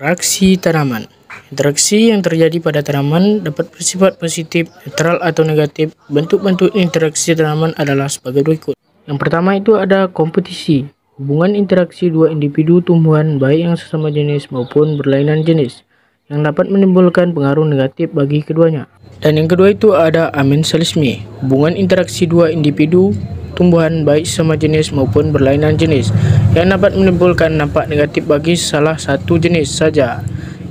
Interaksi tanaman. Interaksi yang terjadi pada tanaman dapat bersifat positif, netral, atau negatif. Bentuk-bentuk interaksi tanaman adalah sebagai berikut. Yang pertama itu ada kompetisi. Hubungan interaksi dua individu tumbuhan baik yang sesama jenis maupun berlainan jenis yang dapat menimbulkan pengaruh negatif bagi keduanya. Dan yang kedua itu ada amensalisme. Hubungan interaksi dua individu tumbuhan baik sesama jenis maupun berlainan jenis yang dapat menimbulkan dampak negatif bagi salah satu jenis saja,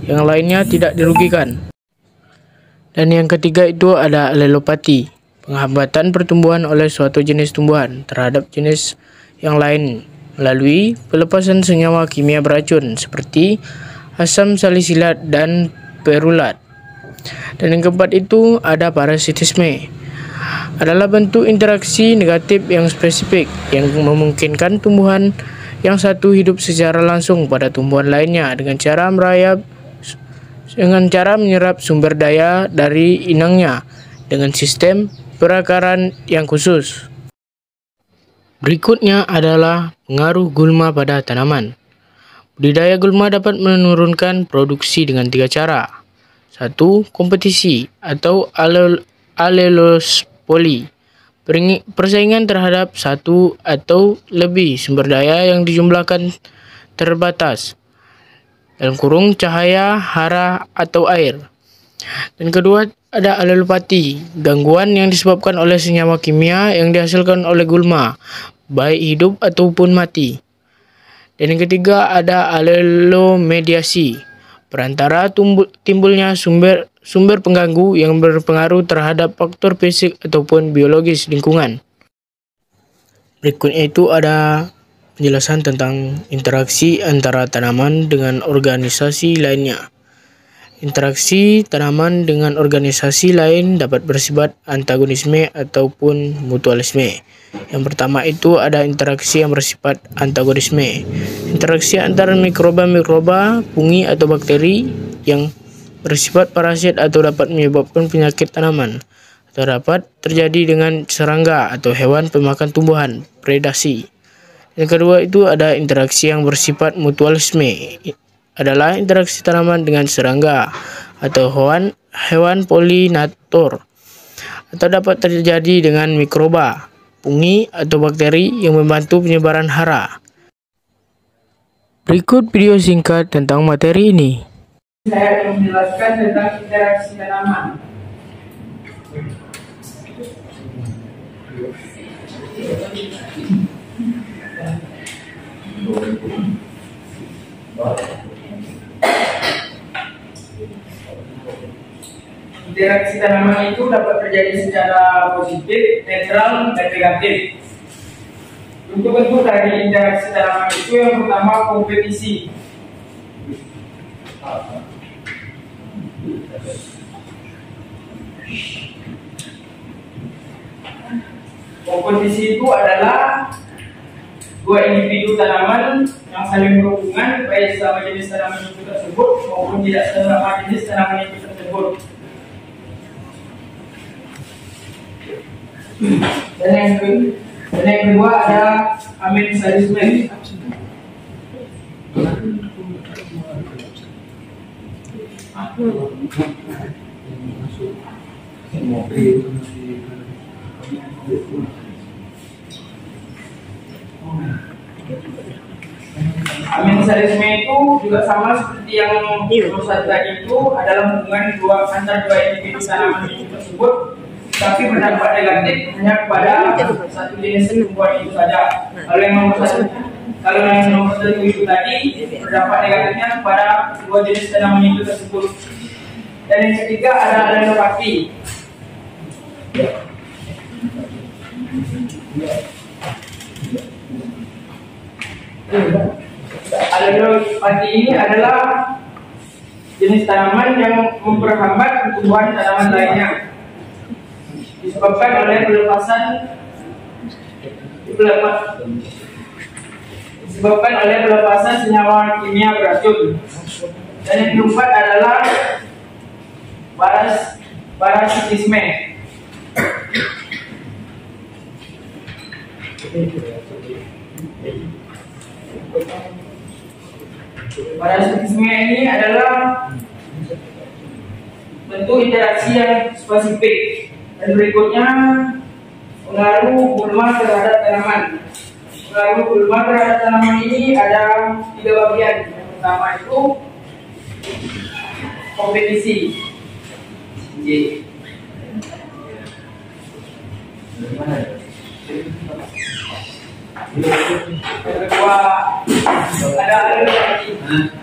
yang lainnya tidak dirugikan. Dan yang ketiga itu ada alelopati, penghambatan pertumbuhan oleh suatu jenis tumbuhan terhadap jenis yang lain melalui pelepasan senyawa kimia beracun seperti asam salisilat dan ferulat. Dan yang keempat itu ada parasitisme, adalah bentuk interaksi negatif yang spesifik yang memungkinkan tumbuhan yang satu hidup secara langsung pada tumbuhan lainnya dengan cara menyerap sumber daya dari inangnya dengan sistem perakaran yang khusus. Berikutnya adalah pengaruh gulma pada tanaman. Budidaya gulma dapat menurunkan produksi dengan 3 cara. 1. Kompetisi atau alelospoli, persaingan terhadap satu atau lebih sumber daya yang dijumlahkan terbatas, dalam kurung cahaya, hara, atau air. Dan kedua ada alelopati, gangguan yang disebabkan oleh senyawa kimia yang dihasilkan oleh gulma, baik hidup ataupun mati. Dan yang ketiga ada alelomediasi, perantara timbulnya sumber pengganggu yang berpengaruh terhadap faktor fisik ataupun biologis lingkungan. Berikutnya itu ada penjelasan tentang interaksi antara tanaman dengan organisasi lainnya. Interaksi tanaman dengan organisasi lain dapat bersifat antagonisme ataupun mutualisme. Yang pertama itu ada interaksi yang bersifat antagonisme. Interaksi antara mikroba, fungi atau bakteri yang bersifat parasit atau dapat menyebabkan penyakit tanaman, atau dapat terjadi dengan serangga atau hewan pemakan tumbuhan, predasi. Yang kedua itu ada interaksi yang bersifat mutualisme, adalah interaksi tanaman dengan serangga atau hewan polinator, atau dapat terjadi dengan mikroba, fungi atau bakteri yang membantu penyebaran hara. Berikut video singkat tentang materi ini. Saya akan menjelaskan tentang interaksi tanaman. Interaksi tanaman itu dapat terjadi secara positif, netral, dan negatif. Bentuk-bentuk dari interaksi tanaman itu yang pertama kompetisi. Kompetisi itu adalah dua individu tanaman yang saling berhubungan baik sama jenis tanaman itu tersebut maupun tidak sama jenis tanaman itu tersebut. Dan yang kedua ada amensalisme. Amensalisme itu juga sama seperti yang tadi itu adalah hubungan antara dua individu tanaman itu tersebut, tapi berdampak negatif hanya kepada satu jenis tumbuhan itu saja. Kalau yang nomor satu itu tadi berdampak negatifnya kepada dua jenis tanaman itu tersebut. Dan yang ketiga ada alelopati. Alelopati ini adalah jenis tanaman yang memperhambat pertumbuhan tanaman lainnya, disebabkan oleh pelepasan senyawa kimia beracun. Dan yang keempat adalah parasitisme. Pada skizofrenia ini adalah bentuk interaksi yang spesifik. Dan berikutnya pengaruh gulma terhadap tanaman. Pengaruh gulma terhadap tanaman ini ada 3 bagian. Yang pertama itu kompetisi. Yang kedua ada alergi.